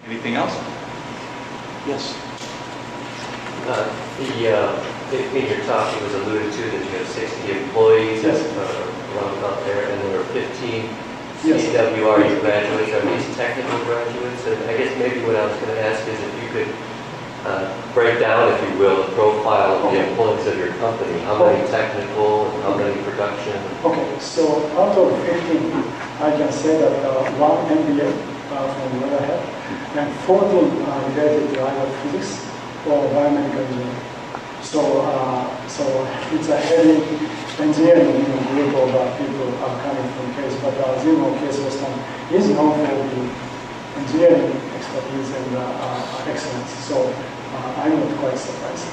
Anything else? Yes. In your talk, it was alluded to that you have 60 employees Yes. around about there, and there were 15 Yes. CWRU graduates. Are these technical graduates? And I guess maybe what I was going to ask is if you could break down, if you will, the profile of the employees of your company. How many technical and how many production? Okay, so out of 15, I can say that one MBA from where I have, and 14 are related to either physics or biomedical engineering. So it's a heavy engineering group of people coming from case, but Zimmer Case Western is known for the engineering expertise and excellence. So I'm not quite surprised.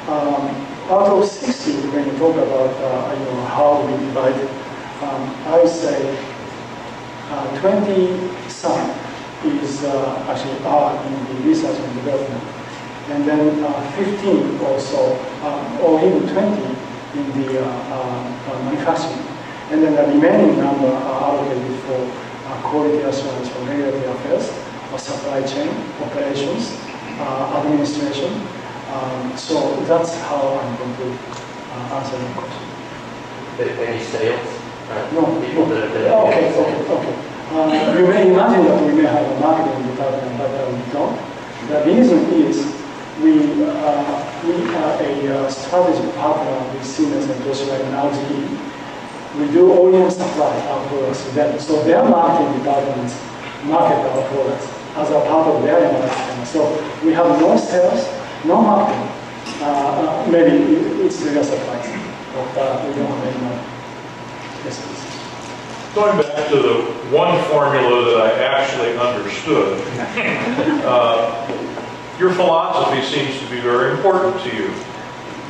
Out of 60, when you talk about how we divide it, I would say 20-some is actually are in the research and development, and then 15 or so, or even 20 in the manufacturing, and then the remaining number are allocated for quality assurance for regulatory affairs, or supply chain operations, administration. So that's how I'm going to answer the question. Any sales? No. People that have been Okay. You may imagine that we may have a marketing department, but we don't. The reason is we are a strategic partner with Siemens and Toshiba and LG. We do OEM supply our products to them. So their marketing departments market our products as a part of their marketing. So we have no sales, no marketing. Maybe it's really a surprise, but we don't have any money. Yes, please. Going back to the one formula that I actually understood, your philosophy seems to be very important to you.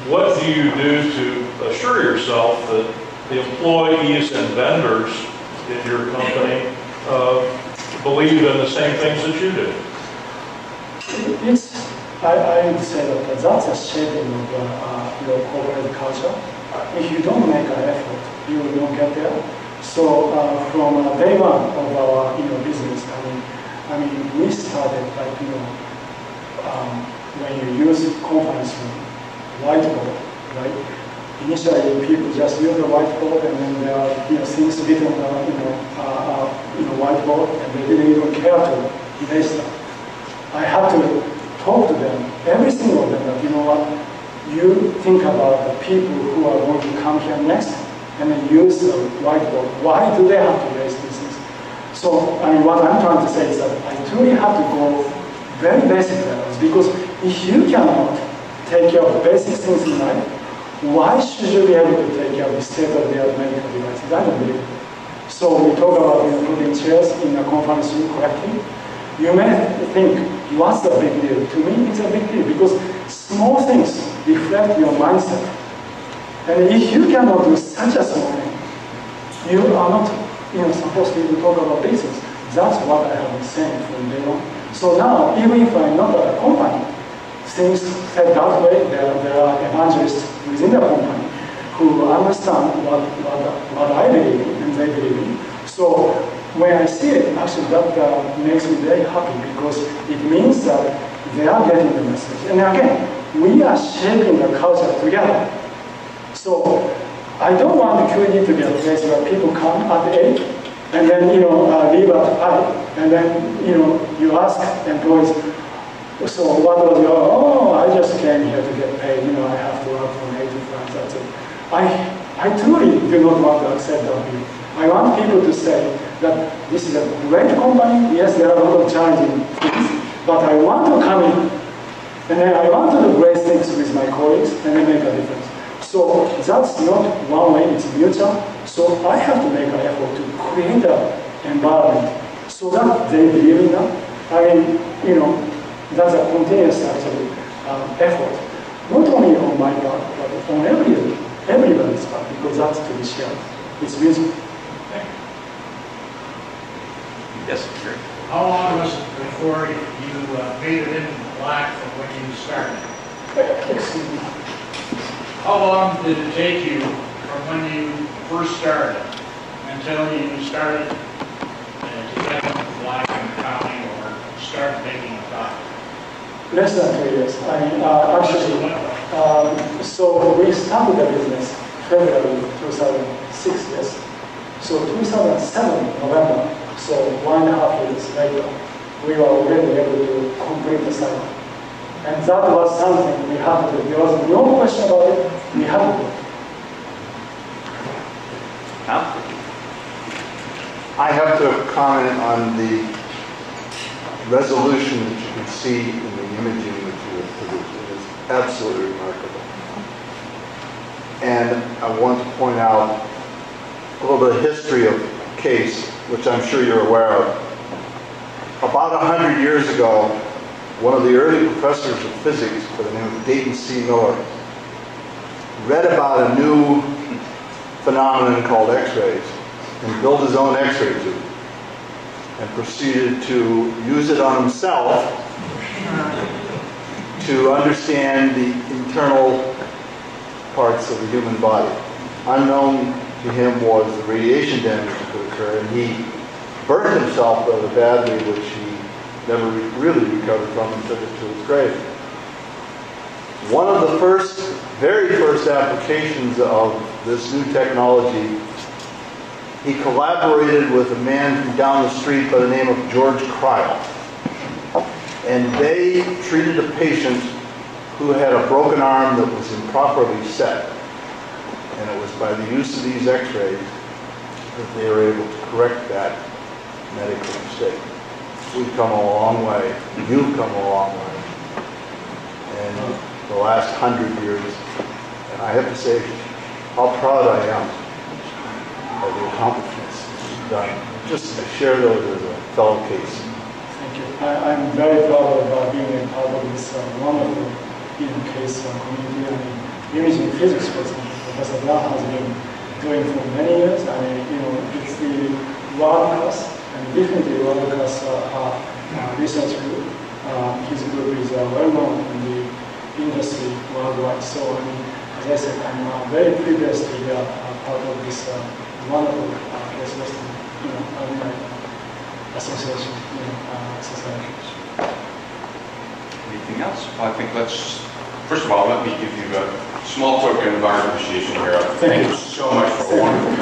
What do you do to assure yourself that the employees and vendors in your company believe in the same things that you do? I would say that that's a shaping of your corporate culture. If you don't make an effort, you will not get there. So from day one of our business, I mean we started like when you use conference room, whiteboard, right? Initially, people just use the whiteboard, and then there are things written on whiteboard, and they didn't even care to erase them. I had to talk to them, every single of them, that you think about the people who are going to come here next, and then use the whiteboard. Why do they have to erase these things? So, I mean, what I'm trying to say is that I truly have to go very basic levels, because if you cannot take care of basic things in life, why should you be able to take care of the state-of-the-art medical devices? I don't believe it. So we talk about putting chairs in a conference room correctly. You may think, what's the big deal? To me, it's a big deal, because small things reflect your mindset. And if you cannot do such a small thing, you are not supposed to even talk about business. That's what I have been saying from day on. So now, even if I'm not at a company, things said that way, there are evangelists within the company who understand what I believe in and they believe in. So when I see it, actually that makes me very happy, because it means that they are getting the message. And again, we are shaping the culture together. So I don't want the QED to be a place where people come at 8 and then leave at 5, and then you ask employees, so what was your, I just came here to get paid, I have to work from 8 to 5, that's it. I truly do not want to accept that view. I want people to say that this is a great company, yes, there are a lot of challenging things, but I want to come in, and then I want to do great things with my colleagues, and then make a difference. So that's not one way, it's mutual. So I have to make an effort to create an environment so that they believe in that. I mean, that's a continuous actually effort, not only on my part, but on everybody's part, because that's to be shared. It's music. Yes, sure. How long was it before you made it into the black from when you started? Excuse me. How long did it take you from when you first started until you started to get into the black in the county or started making Less than 2 years. I mean, actually, so we started the business February 2006, yes. So 2007 November, so 1.5 years later, we were already able to complete the cycle. And that was something we had to do. There was no question about it, we had to do. Now? I have to comment on the resolution that you can see in the imaging that you have produced. It is absolutely remarkable. And I want to point out a little bit of history of the case, which I'm sure you're aware of. About 100 years ago, one of the early professors of physics by the name of Dayton C. Miller read about a new phenomenon called X-rays and built his own X-ray tube and proceeded to use it on himself to understand the internal parts of the human body. Unknown to him was the radiation damage that could occur, and he burned himself rather badly, which he never really recovered from and took it to his grave. One of the very first applications of this new technology, he collaborated with a man from down the street by the name of George Cryle. And they treated a patient who had a broken arm that was improperly set. And it was by the use of these X-rays that they were able to correct that medical mistake. We've come a long way. You've come a long way. And the last 100 years, and I have to say how proud I am of the accomplishments that you've done. Just to share those as a fellow case. Thank you. I'm very proud of being a part of this wonderful case community. I mean, imaging physics, for example, Professor Brown has been doing for many years. I mean, it's the world-class and definitely world-class research group. His group is well-known in the industry worldwide. So, I mean, as I said, I'm very privileged to be a part of this wonderful case western, alumni association, society. Anything else? Well, I think first of all, let me give you a small token of our appreciation here. Thank you so much for a wonderful